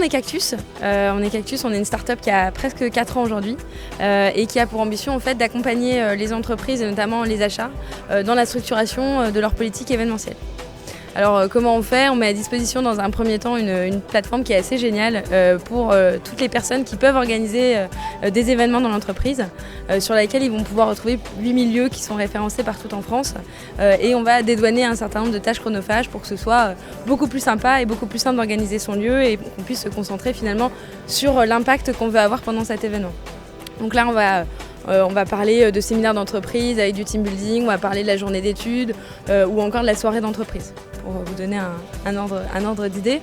on est Cactus. On est une start-up qui a presque 4 ans aujourd'hui et qui a pour ambition en fait, d'accompagner les entreprises et notamment les achats dans la structuration de leur politique événementielle. Alors comment on fait ? On met à disposition dans un premier temps une plateforme qui est assez géniale pour toutes les personnes qui peuvent organiser des événements dans l'entreprise sur laquelle ils vont pouvoir retrouver 8000 lieux qui sont référencés partout en France et on va dédouaner un certain nombre de tâches chronophages pour que ce soit beaucoup plus sympa et beaucoup plus simple d'organiser son lieu et qu'on puisse se concentrer finalement sur l'impact qu'on veut avoir pendant cet événement. Donc là on va parler de séminaires d'entreprise avec du team building, on va parler de la journée d'études ou encore de la soirée d'entreprise, pour vous donner un ordre d'idée.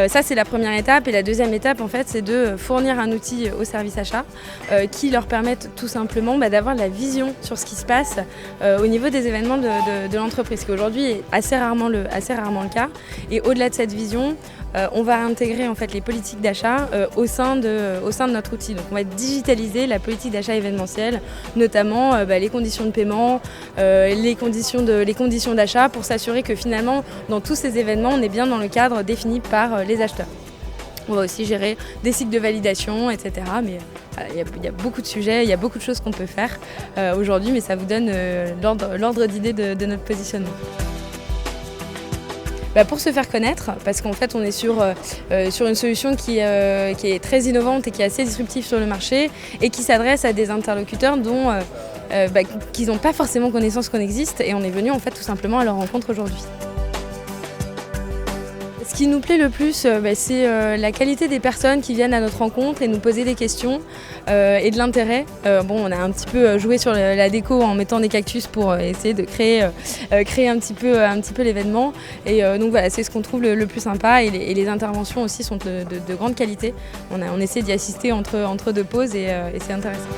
Ça, c'est la première étape. Et la deuxième étape, en fait, c'est de fournir un outil au service achat qui leur permette tout simplement d'avoir la vision sur ce qui se passe au niveau des événements de l'entreprise, qui aujourd'hui est assez rarement le cas. Et au-delà de cette vision, on va intégrer en fait les politiques d'achat au sein de notre outil. Donc on va digitaliser la politique d'achat événementielle, notamment les conditions de paiement, les conditions d'achat pour s'assurer que finalement dans tous ces événements on est bien dans le cadre défini par les acheteurs. On va aussi gérer des cycles de validation, etc. Mais il y a beaucoup de sujets, il y a beaucoup de choses qu'on peut faire aujourd'hui, mais ça vous donne l'ordre d'idée de notre positionnement. Pour se faire connaître, parce qu'en fait on est sur une solution qui est très innovante et qui est assez disruptive sur le marché et qui s'adresse à des interlocuteurs qui n'ont pas forcément connaissance qu'on existe et on est venu en fait tout simplement à leur rencontre aujourd'hui. Ce qui nous plaît le plus, c'est la qualité des personnes qui viennent à notre rencontre et nous poser des questions et de l'intérêt. On a un petit peu joué sur la déco en mettant des cactus pour essayer de créer un petit peu l'événement. Et donc voilà, c'est ce qu'on trouve le plus sympa et les interventions aussi sont de grande qualité. On essaie d'y assister entre deux pauses et c'est intéressant.